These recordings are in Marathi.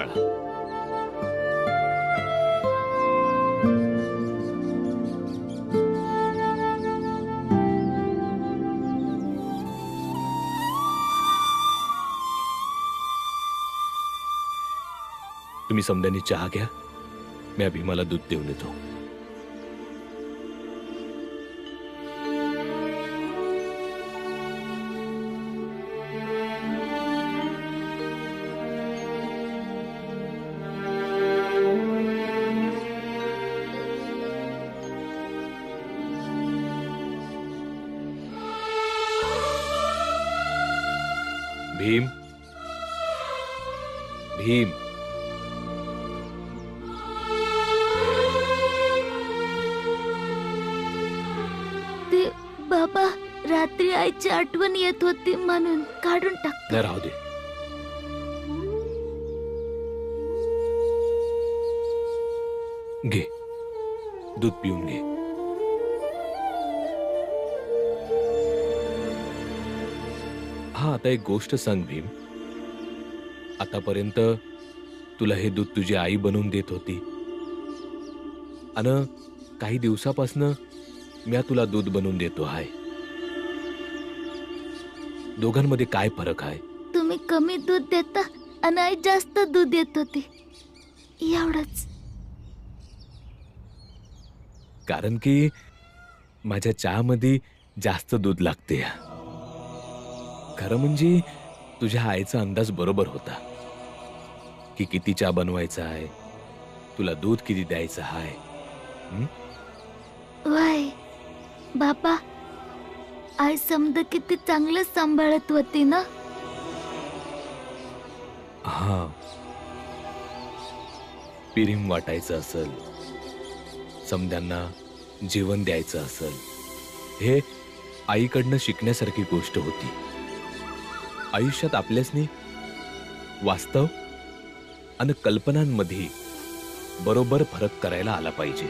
बाळा. तुम्ही समद्यांनी चहा घ्या, मी भीमाला दूध देऊन येतो. भीम, भीम, ते बाबा रात्री आईची आठवण येत होती म्हणून काढून टाक. नाही, राहू दे. घे, दूध पिऊन घे. हा, आता एक गोष्ट सांग भीम. आतापर्यंत तुला हे दूध तुझी आई बनवून देत होती आणि काही दिवसापासनं मी तुला दूध बनवून देतो आहे. दोघांमध्ये काय फरक आहे? तुम्ही कमी दूध देता आणि आई जास्त दूध देत होती, एवढंच. कारण की माझ्या चहामध्ये जास्त दूध लागते. खरं म्हणजे तुझ्या आईचा अंदाज बरोबर होता की किती चहा बनवायचा आहे, तुला दूध किती द्यायचं आहे. वाय बाबा, आई समद किती चांगलं सांभाळत होती ना. हा, पिरीम वाटायचं असेल, समद्यांना जेवण द्यायचं असेल, हे आईकडनं शिकण्यासारखी गोष्ट होती. आयुष्यात आपल्यासनी वास्तव आणि कल्पनांमध्ये बरोबर फरक करायला आला पाहिजे.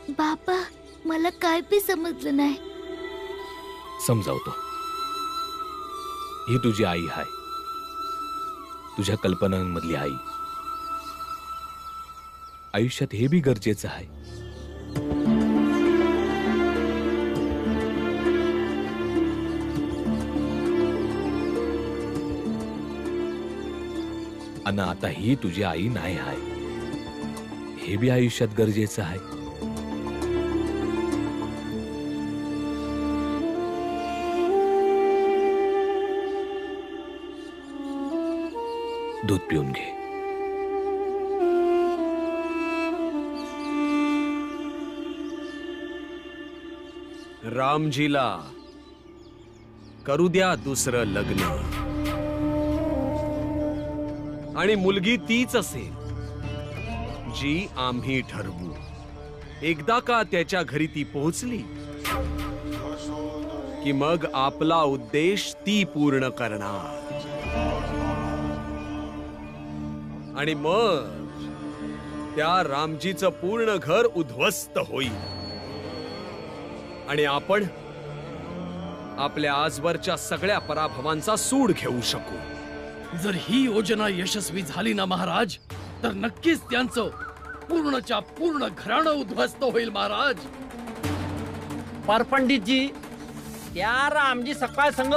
बाबा, मला काय बी समजलं नाही. समजावतो. ही तुझी आई आहे, तुझ्या कल्पनांमधली आई. आयुष्यात हे बी गरजेचं आहे. आणि आता ही तुझी आई नाही आहे, हे बी आयुष्यात गरजेचं आहे. दूध पिऊन घे. रामजीला करू द्या दुसरं लग्न, आणि मुलगी तीच असेल जी आम्ही ठरवू. एकदा का त्याच्या घरी ती पोहोचली की मग आपला उद्देश ती पूर्ण करणार, आणि मग त्या रामजीचं पूर्ण घर उद्ध्वस्त होईल आणि आपण आपल्या आजवरच्या सगळ्या पराभवांचा सूड घेऊ शकू. जर ही योजना यशस्वी झाली ना महाराज, तर नक्कीच त्यांचं पूर्णच्या पूर्ण घराणं उद्ध्वस्त होईल महाराज. परपंडितजी, त्या रामजी सकाळ संग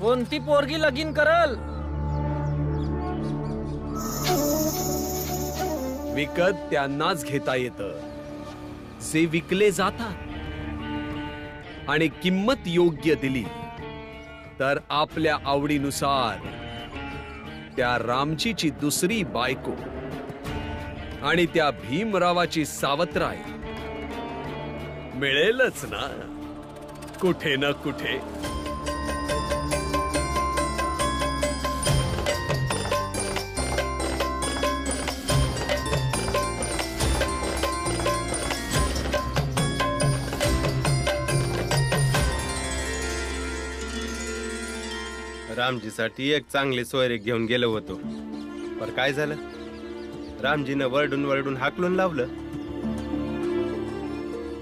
कोणती पोरगी लगीन करल? विकत त्यांनाच घेता येतं जे विकले जातात, आणि किंमत योग्य दिली तर आपल्या आवडीनुसार त्या रामजीची दुसरी बायको आणि त्या भीमरावाची सावत्राई मिळेलच ना कुठे ना कुठे. रामजीसाठी एक चांगले सोयरे घेऊन गेलो होतो, पर काय झालं, रामजीनं वरडून वरडून हाकलून लावलं.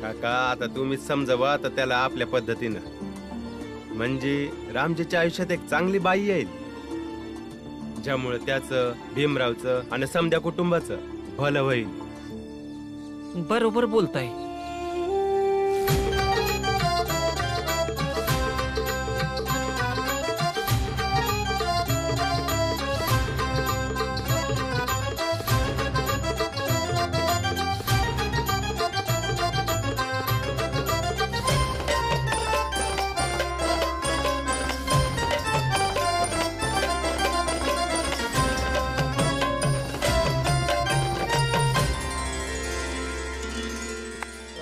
काका, आता तुम्हीच समजावा आता त्याला आपल्या पद्धतीनं, म्हणजे रामजीच्या आयुष्यात एक चांगली बाई येईल ज्यामुळे त्याचं, भीमरावचं आणि समद्या कुटुंबाचं भलं होईल. बरोबर बोलताय.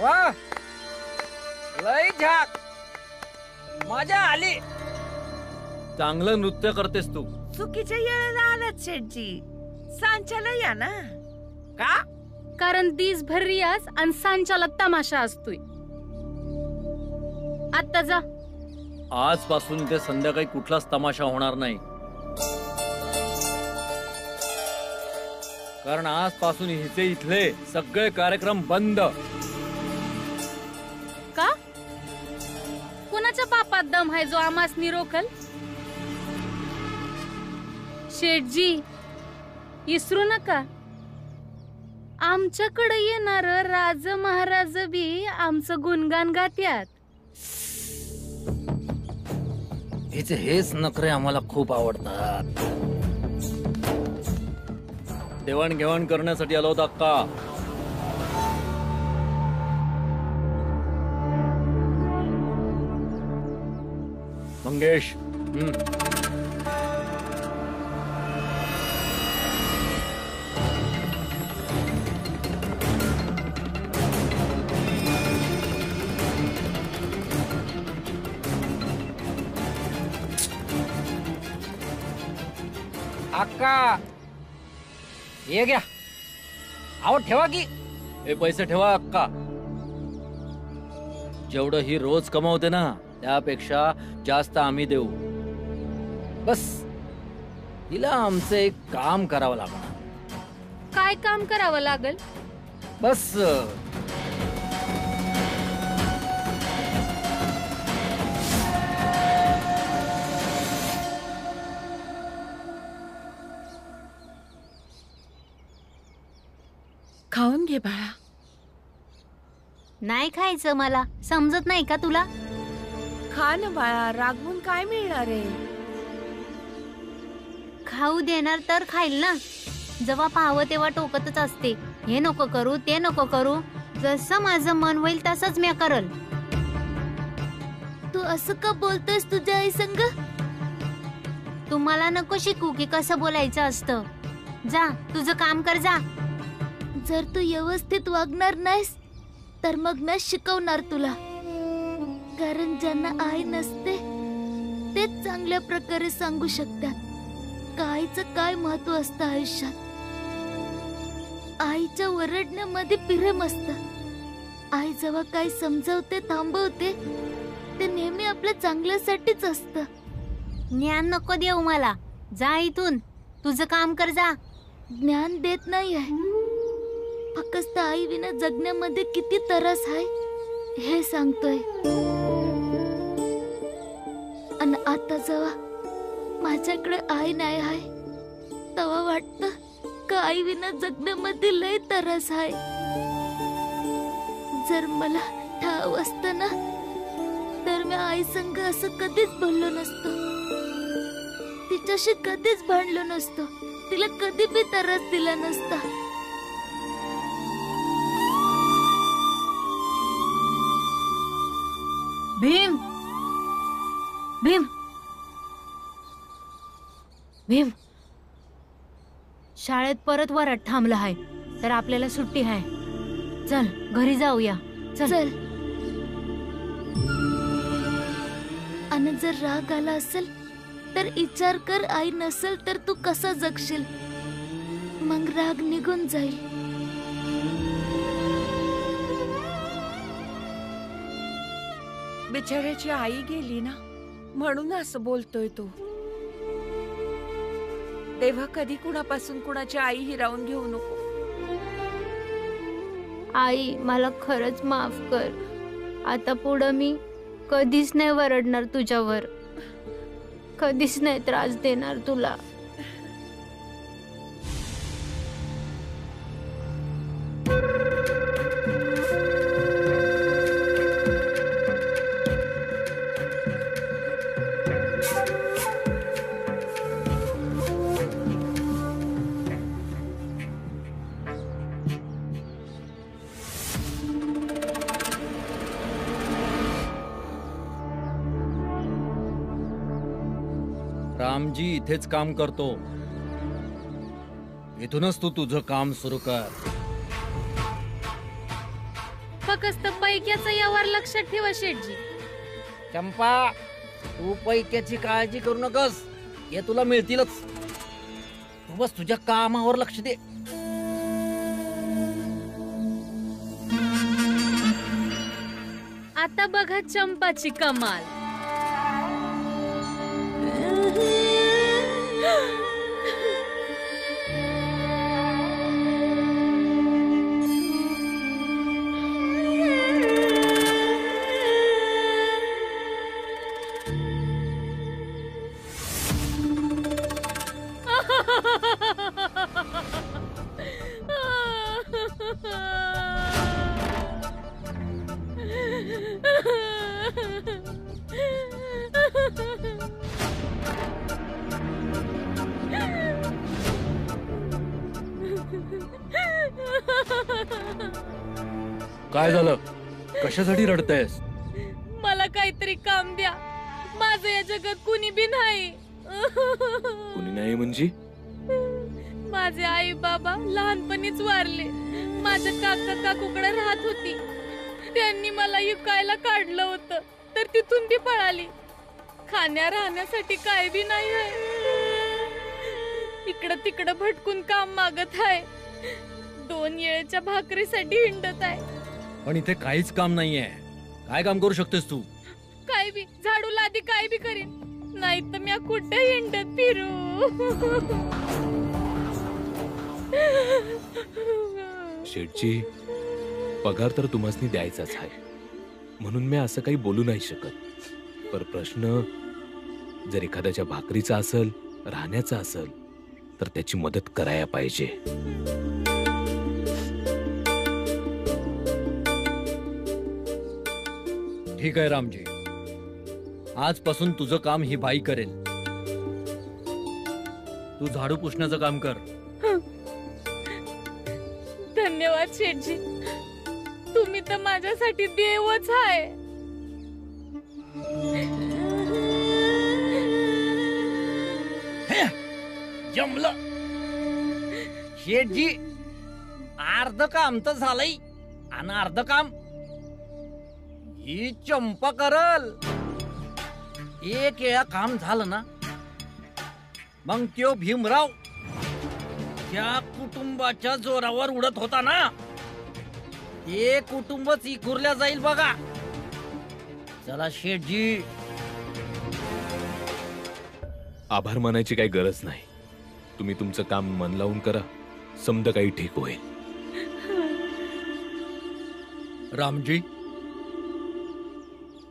वा, लय झाक, मजा आली. चांगलं नृत्य करतेस तू. चुकीच्या वेळेला आलात शेठजी. सांच्याला या ना. का? कारण दिसभर रियाज आणि सांच्याला तमाशा असतोय. आता जा. आजपासून ते संध्याकाळी कुठलाच तमाशा होणार नाही, कारण आजपासून हिचे इथले सगळे कार्यक्रम बंद. का? कुणाच्या बापात दम आहे जो आमासनी रोखल? शेठजी, इसरू नका. आमच्याकडे येणार राज महाराज बी आमचं गुणगान गात्यात. हिचे हेच नखरे आम्हाला खूप आवडतात. देवाणघेवाण करण्यासाठी आलो होता का? मंगेश, अक्का ये घ्या. आहो ठेवा की. हे पैसे ठेवा अक्का. जेवढं ही रोज कमावते ना त्यापेक्षा जास्त आम्ही देऊ. बस हिला आमचं एक काम करावं लागणार. काय काम करावं लागल? बस खाऊन घे बाळा. नाही खायचं मला. समजत नाही का तुला? खा ना बाळा. रागवून काय मिळणार आहे? खाऊ देणार तर खाईल ना. जेव्हा पाहावं तेव्हा टोकतच असते. हे नको करू, ते नको करू. जसं माझं मन होईल तसंच मी करल. तू असं का बोलतोयस तुझ्या आई संग? तुम्हाला नको शिकू की कसं बोलायचं असतं. जा, तुझं काम कर जा. जर तू व्यवस्थित वागणार नाहीस तर मग मी शिकवणार तुला. कारण ज्यांना आई नसते तेच चांगल्या प्रकारे सांगू शकतात आईचं काय महत्व असतं आयुष्यात. आईच्या वरडण्यामध्ये प्रेम असतं. आई जेव्हा काही समजवते, थांबवते, ते नेहमी आपल्या चांगल्यासाठीच असतं. ज्ञान नको देऊ मला. जा इथून. तुझं काम कर जा. ज्ञान देत नाही आहे, फक्त आई विना जगण्यामध्ये किती त्रास आहे हे सांगतोय. आणि आता जेव्हा माझ्याकडे आई नाही आहे तेव्हा वाटतं का आई विना जगण्यामध्ये लय त्रास आहे. जर मला ठाव असतं ना तर मी आई संग असं कधीच बोललो नसतो. तिच्याशी कधीच भांडलो नसतो. तिला कधी बी त्रास दिला नसता. भीम, भीम, भीम. शाळेत परत वरात थांबलं आहे तर आपल्याला सुट्टी आहे. चल घरी जाऊया. चल. आणि जर राग आला असेल तर विचार कर. आई नसेल तर तू कसा जगशील? मग राग निघून जाईल. बिचाऱ्याची आई गेली ना म्हणून असं बोलतोय तो. तेव्हा कधी कुणापासून कुणाची आई हिरावून घेऊ नको. आई मला खरंच माफ कर. आता पुढं मी कधीच नाही वरडणार तुझ्यावर. कधीच नाही त्रास देणार तुला. रामजी इथेच काम करतो. इथूनच तू तुझं काम सुरू कर. फक्त पैक्याचा यावर लक्षात ठेवा शेठजी. चंपा, तू पैक्याची काळजी करू नकस, हे तुला मिळतीलच. तू बस तुझ्या कामावर लक्ष दे. आता बघा चंपाची कमाल. काय झालं? कशासाठी रडतेस? मला काहीतरी काम द्या. माझं या जगात कुणी बी नाही. कुणी नाही म्हणजे? माझे आई बाबा लहानपणीच वारले. माझ्या काका काकूकडे राहत होती. त्यांनी मला युकायला काढलं होतं, तर तिथून ती पळाली. खाण्या राहण्यासाठी काय बी नाही आहे. इकडं तिकडं भटकून काम मागत आहे. 2 वेळेच्या भाकरीसाठी हिंडत आहे. पण इथे काहीच काम नाहीये. काय काम करू शकतेस तू? काय बी झाडू लादी काय बी करीन, नाही तर मी कुठे हिंडत फिरू. शेठजी, पगार तर तुम्हाला द्यायचाच आहे, म्हणून मी असं काही बोलू नाही शकत. पर प्रश्न जर एखाद्याच्या भाकरीचा असेल, राहण्याचा असेल, तर त्याची मदत करायला पाहिजे. ठीक आहे रामजी, आजपासून तुझं काम ही बाई करेल. तू झाडू पुसण्याचं काम कर. धन्यवाद शेठजी, तुम्ही तर माझ्यासाठी देवच आहे. जमलं शेठजी. अर्ध काम तर झालंय आणि अर्ध काम ही चंपा करल. एक वेळा काम झालं ना, मग त्यो भीमराव त्या कुटुंबाच्या जोरावर उडत होता ना, ते कुटुंबच इकुरल्या जाईल बघा. चला शेठजी. आभार मानायची काही गरज नाही. तुम्ही तुमचं काम मन लावून करा, समजा काही ठीक होईल. रामजी,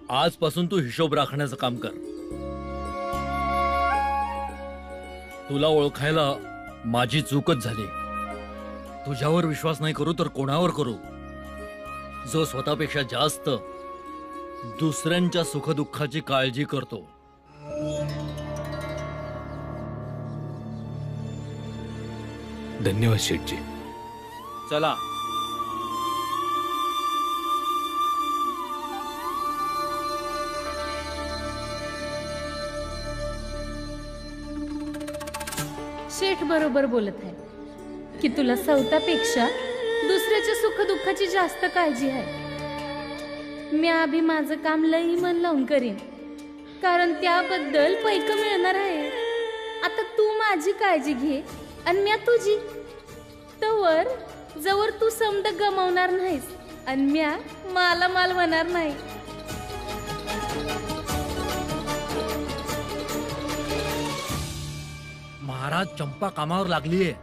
आजपासून तू हिशोब राखण्याचं काम कर. तुला ओळखायला माझी चूकच झाली. तुझ्यावर विश्वास नाही करू तर कोणावर करू, जो स्वतःपेक्षा जास्त दुसऱ्यांच्या सुखदुःखाची काळजी करतो. धन्यवाद शेठजी. चला. शेठ बरोबर बोलत आहे की तुला स्वतःपेक्षा दुसऱ्याच्या सुखदुःखाची जास्त काळजी आहे. मी आधी माझं काम लई मन लावून करीन, कारण त्याबद्दल पैक मिळणार आहे. आता तू माझी काळजी घे आणि मी तुझी. तवर जवळ तू समद गमावणार नाहीस आणि म्या माला माल होणार नाही. महाराज, चंपा कामावर लागलीये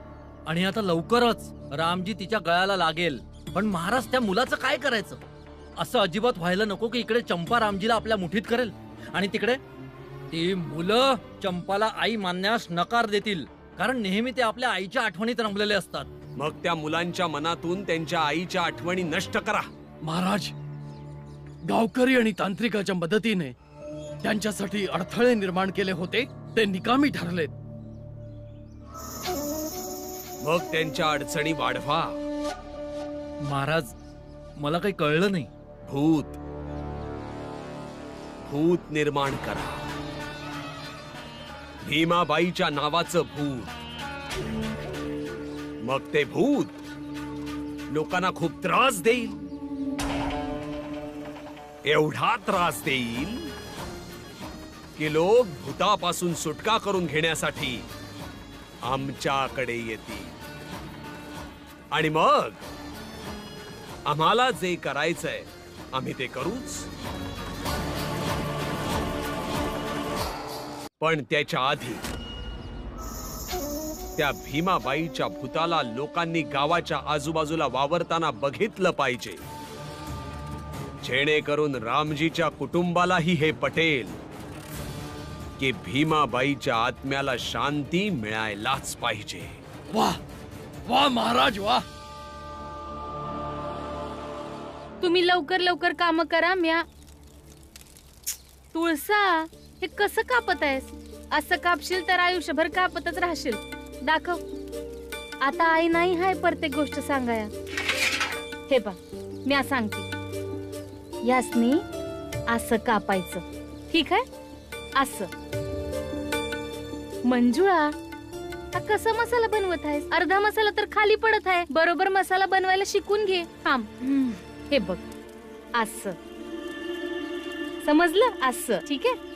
आणि आता लवकरच रामजी तिच्या गळ्याला लागेल. पण महाराज, त्या मुलाचं काय करायचं? असं अजिबात व्हायला नको की इकडे चंपा रामजीला आपल्या मुठीत करेल आणि तिकडे ती मुलं चंपाला आई मानण्यास नकार देतील, कारण नेहमी ते आपल्या आईच्या आठवणीत रमलेले असतात. मग त्या मुलांच्या मनातून त्यांच्या आईच्या आठवणी नष्ट करा. महाराज, गावकरी आणि तांत्रिकाच्या मदतीने त्यांच्यासाठी अडथळे निर्माण केले होते, ते निकामी ठरलेत. मग त्यांच्या अडचणी वाढवा. महाराज, मला काही कळलं नाही. भूत निर्माण करा. भीमाबाईच्या नावाचं भूत. मग ते भूत लोकांना खूप त्रास देईल. एवढा त्रास देईल की लोक भूतापासून सुटका करून घेण्यासाठी आमच्याकडे येतील. आणि मग आम्हाला जे करायचंय आम्ही ते करूच. पण त्याच्या आधी त्या भीमाबाईच्या भूताला लोकांनी गावाच्या आजूबाजूला वावरताना बघितलं पाहिजे, जेणेकरून रामजीच्या कुटुंबालाही हे पटेल की भीमाबाईच्या आत्म्याला शांती मिळायलाच पाहिजे. वाह वाह महाराज वाह. तुम्ही लवकर लवकर काम करा. म्या तुळसा, हे कसं कापत आहेस? असं कापशील तर आयुष्यभर कापतच राहशील. दाखव. आता आई नाही हाय प्रत्येक गोष्ट सांगाया. हे पा, म्या सांगते. यासनी असं कापायचं, ठीक आहे? असं. मंजुळा, हा कसा मसाला बनवत आहेस? अर्धा मसाला तर खाली पडत आहे. बरोबर मसाला बनवायला शिकून घे. थांब. हे बघ, असं. समजलं? असं. ठीक आहे.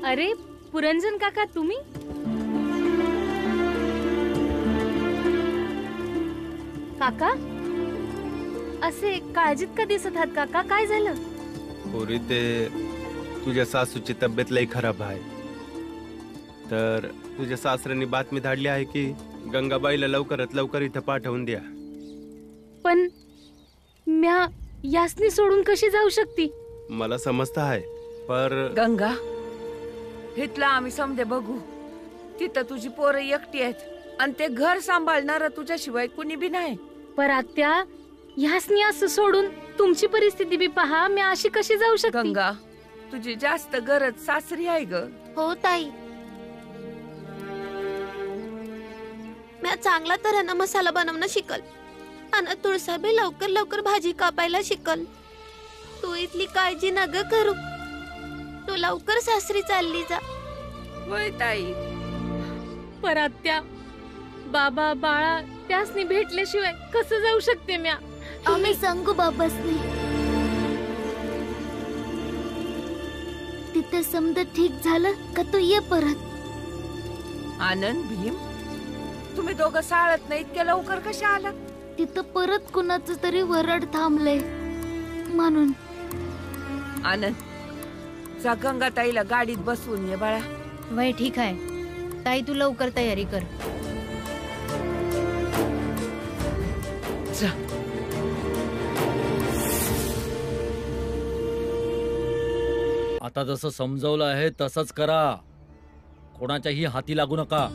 अरे पुरंजन काका, तुम्ही? काका असे काळजीत का दिसत आहात काका? काय झालं? पोरी, ते तुझ्या सासूची तब्येत लई खराब आहे. तर तुझ्या सासऱ्यांनी बातमी धाडली आहे की गंगाबाईला लवकरात लवकर इथं पाठवून द्या. पण म्या यासनी सोडून कशी जाऊ शकती? मला समजत आहे, पर गंगा, इथला आम्ही समजे बघू. तिथं तुझी पोरं एकटी आहेत आणि ते घर सांभाळणार तुझ्याशिवाय कुणी बी नाही. पर आत्या, यासनी असं सोडून तुमची परिस्थिती बी पहा. मी अशी कशी जाऊ शकते? गंगा, तुझी जास्त गरज सासरी आहे ग. हो ताई, मी चांगला तऱ्हेनं मसाला बनवणं शिकल आणि तुळसाबी लवकर लवकर भाजी कापायला शिकल. तू इथली काळजी नग करू. तू लवकर सासरी चालली जा. होय ताई. पर आत्या, बाबा बाळा त्यासनी भेटल्याशिवाय कसं जाऊ शकते म्या? आम्ही सांगू बाबासनी. तिथे समजा ठीक झालं का तू ये परत. आनंद, भीम, तुम्ही दोघं साळत नाही इतक्या लवकर कशा आला? तिथं परत कुणाचं तरी वरड थांबलंय म्हणून. आनंद, जा गंगा ताईला गाडीत बसवून ये बाळा. वय ठीक आहे ताई, तू लवकर तयारी कर. जा. आता जसं समजवलं आहे तसंच करा. कोणाच्याही हाती लागू नका.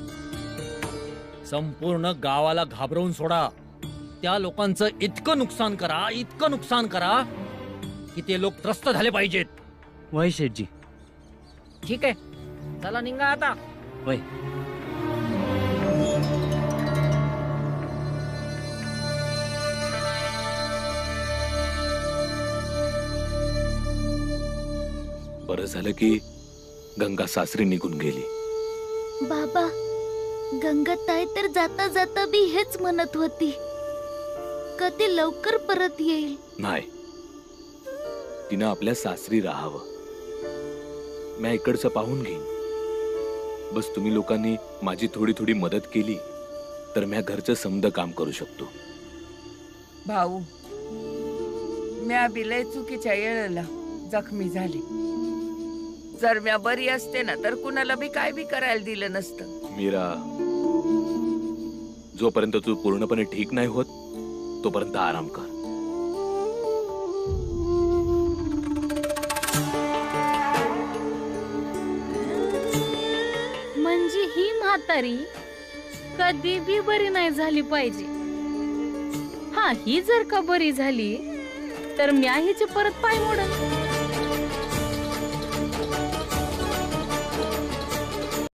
संपूर्ण गावाला घाबरवून सोडा. त्या लोकांचं इतकं नुकसान करा की ते लोक त्रस्त झाले पाहिजेत. वय शेठजी. ठीक आहे, चला निघा आता. वय. बरं झालं की गंगा सासरी निघून गेली. बाबा, गंगा ताई तर जाता जाता बी हेच म्हणत होती, कधी लवकर परत येईल. नाही, तिनं आपल्या सासरी राहावं. मी इकडचं पाहून घेईन. बस तुम्ही लोकांनी माझी थोडी थोडी मदत केली तर मी घरचं समद काम करू शकतो. भाऊ, म्या बी लय चुकीच्या वेळेला जखमी झाली. जर म्या बरी असते ना तर कुणाला बी काय बी करायला दिलं नसतं. मीरा, जोपर्यंत तू पूर्णपणे ठीक नाही होत तोपर्यंत आराम कर. म्हणजे ही म्हातारी कधी बी बरी नाही झाली पाहिजे. हा, ही जर का बरी झाली तर म्या हिचे परत पाय मोडन.